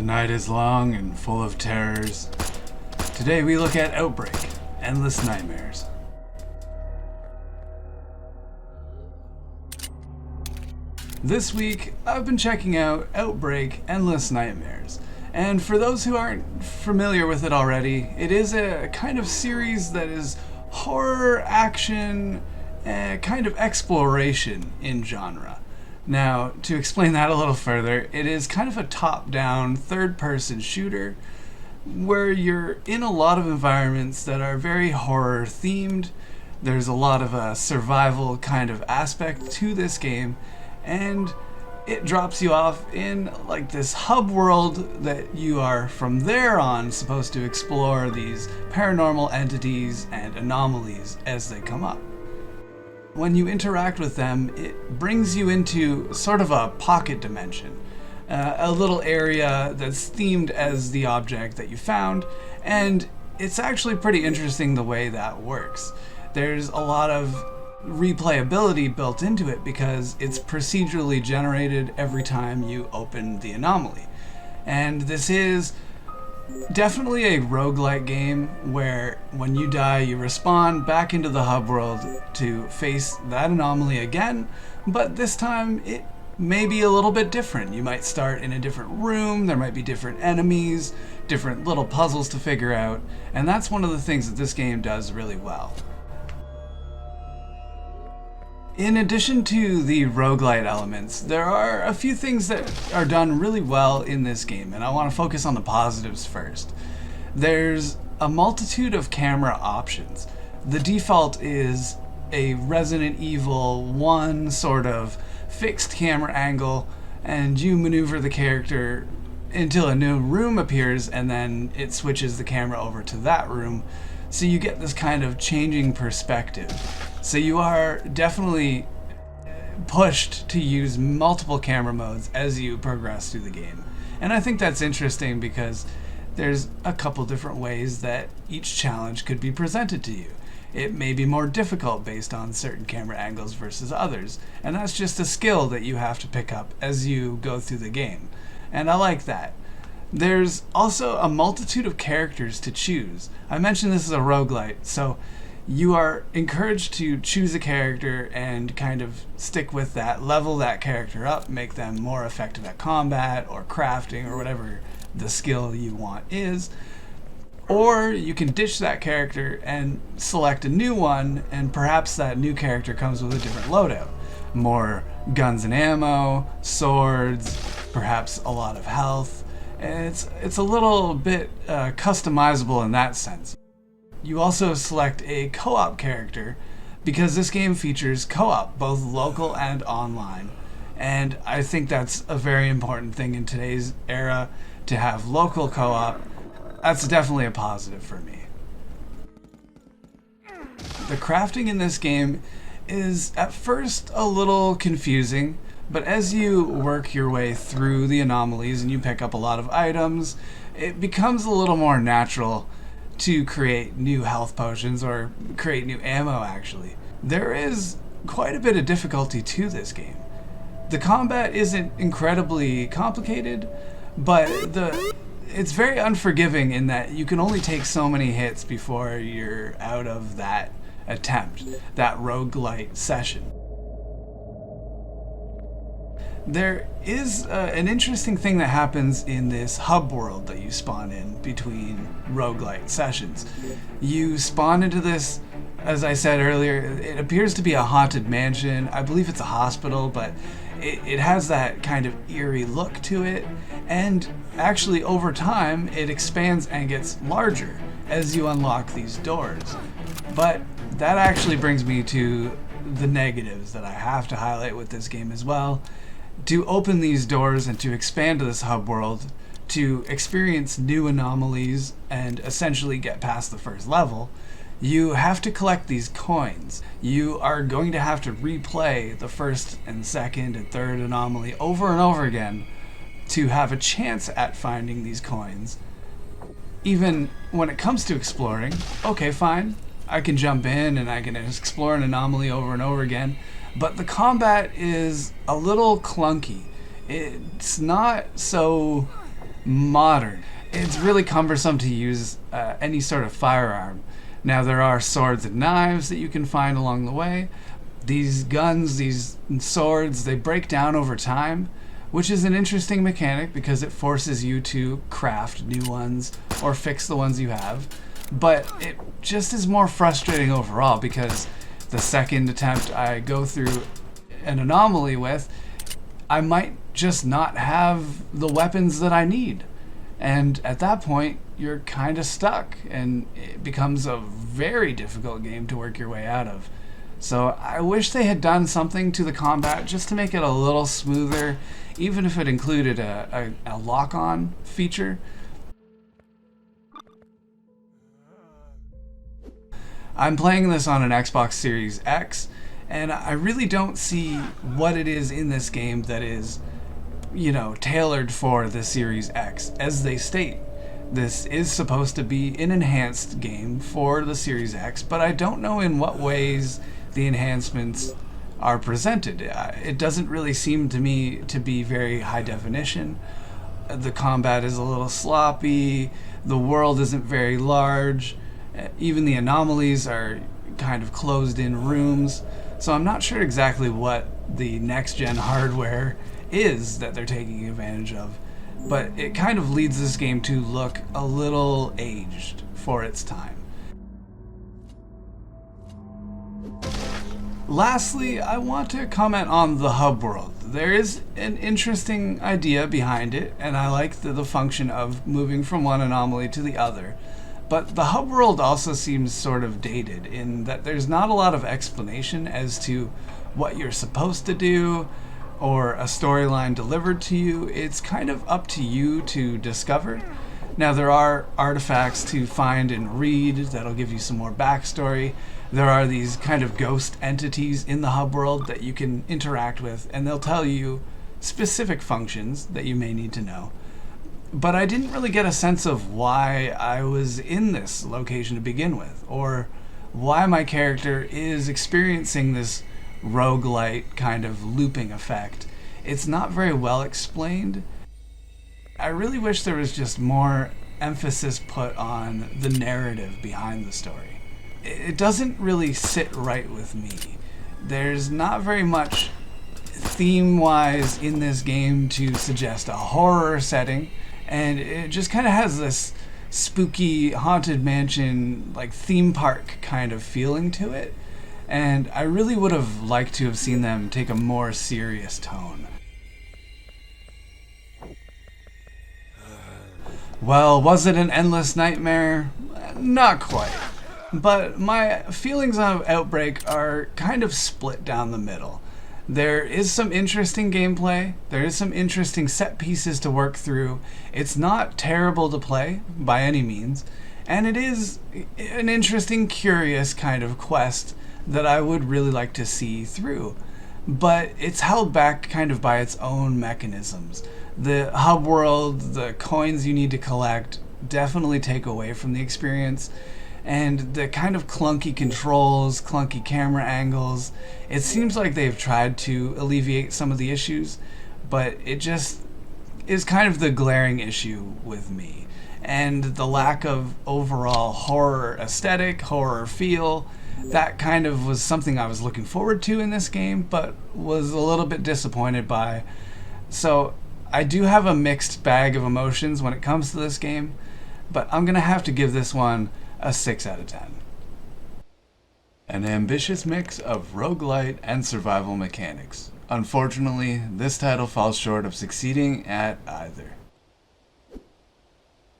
night is long and full of terrors. Today we look at Outbreak, Endless Nightmares. This week, I've been checking out Outbreak, Endless Nightmares. And for those who aren't familiar with it already, it is a kind of series that is horror, action, kind of exploration in genre. Now, to explain that a little further, it is kind of a top-down, third-person shooter where you're in a lot of environments that are very horror-themed. There's a lot of a survival kind of aspect to this game, and it drops you off in like this hub world that you are from there on supposed to explore these paranormal entities and anomalies as they come up. When you interact with them, it brings you into sort of a pocket dimension, a little area that's themed as the object that you found, and it's actually pretty interesting the way that works. There's a lot of replayability built into it because it's procedurally generated every time you open the anomaly. And this is definitely a roguelite game where when you die you respawn back into the hub world to face that anomaly again, but this time it may be a little bit different. You might start in a different room, there might be different enemies, different little puzzles to figure out, and that's one of the things that this game does really well. In addition to the roguelite elements, there are a few things that are done really well in this game, and I want to focus on the positives first. There's a multitude of camera options. The default is a Resident Evil 1 sort of fixed camera angle, and you maneuver the character until a new room appears, and then it switches the camera over to that room. So you get this kind of changing perspective. So you are definitely pushed to use multiple camera modes as you progress through the game. And I think that's interesting because there's a couple different ways that each challenge could be presented to you. It may be more difficult based on certain camera angles versus others, and that's just a skill that you have to pick up as you go through the game. And I like that. There's also a multitude of characters to choose. I mentioned this is a roguelite, so you are encouraged to choose a character and kind of stick with that, level that character up, make them more effective at combat or crafting or whatever the skill you want is. Or you can ditch that character and select a new one, and perhaps that new character comes with a different loadout. More guns and ammo, swords, perhaps a lot of health. It's a little bit customizable in that sense. You also select a co-op character because this game features co-op, both local and online. And I think that's a very important thing in today's era, to have local co-op. That's definitely a positive for me. The crafting in this game is at first a little confusing, but as you work your way through the anomalies and you pick up a lot of items, it becomes a little more natural to create new health potions or create new ammo actually. There is quite a bit of difficulty to this game. The combat isn't incredibly complicated, but it's very unforgiving in that you can only take so many hits before you're out of that attempt, that roguelite session. There is an interesting thing that happens in this hub world that you spawn in between roguelite sessions. You spawn into this, as I said earlier, it appears to be a haunted mansion. I believe it's a hospital, but it has that kind of eerie look to it. And actually over time, it expands and gets larger as you unlock these doors. But that actually brings me to the negatives that I have to highlight with this game as well. To open these doors and to expand to this hub world, to experience new anomalies and essentially get past the first level, you have to collect these coins. You are going to have to replay the first and second and third anomaly over and over again to have a chance at finding these coins. Even when it comes to exploring, okay, fine, I can jump in and I can explore an anomaly over and over again, but the combat is a little clunky. It's not so modern. It's really cumbersome to use any sort of firearm. Now, there are swords and knives that you can find along the way. These guns, these swords, they break down over time, which is an interesting mechanic because it forces you to craft new ones or fix the ones you have. But it just is more frustrating overall because the second attempt I go through an anomaly with, I might just not have the weapons that I need. And at that point, you're kind of stuck, and it becomes a very difficult game to work your way out of. So I wish they had done something to the combat just to make it a little smoother, even if it included a lock-on feature. I'm playing this on an Xbox Series X, and I really don't see what it is in this game that is, tailored for the Series X. As they state, this is supposed to be an enhanced game for the Series X, but I don't know in what ways the enhancements are presented. It doesn't really seem to me to be very high definition. The combat is a little sloppy, the world isn't very large, even the anomalies are kind of closed in rooms, so I'm not sure exactly what the next-gen hardware is that they're taking advantage of, but it kind of leads this game to look a little aged for its time. Lastly, I want to comment on the hub world. There is an interesting idea behind it, and I like the function of moving from one anomaly to the other. But the hub world also seems sort of dated in that there's not a lot of explanation as to what you're supposed to do or a storyline delivered to you. It's kind of up to you to discover. Now, there are artifacts to find and read that'll give you some more backstory. There are these kind of ghost entities in the hub world that you can interact with, and they'll tell you specific functions that you may need to know. But I didn't really get a sense of why I was in this location to begin with, or why my character is experiencing this rogue-lite kind of looping effect. It's not very well explained. I really wish there was just more emphasis put on the narrative behind the story. It doesn't really sit right with me. There's not very much theme-wise in this game to suggest a horror setting, and it just kind of has this spooky haunted mansion, like theme park kind of feeling to it. And I really would have liked to have seen them take a more serious tone. Well, was it an endless nightmare? Not quite. But my feelings on Outbreak are kind of split down the middle. There is some interesting gameplay, there is some interesting set pieces to work through. It's not terrible to play, by any means, and it is an interesting, curious kind of quest that I would really like to see through. But it's held back kind of by its own mechanisms. The hub world, the coins you need to collect, definitely take away from the experience. And the kind of clunky controls, clunky camera angles, it seems like they've tried to alleviate some of the issues, but it just is kind of the glaring issue with me. And the lack of overall horror aesthetic, horror feel, that kind of was something I was looking forward to in this game, but was a little bit disappointed by. So I do have a mixed bag of emotions when it comes to this game, but I'm going to have to give this one a 6 out of 10. An ambitious mix of roguelite and survival mechanics. Unfortunately, this title falls short of succeeding at either.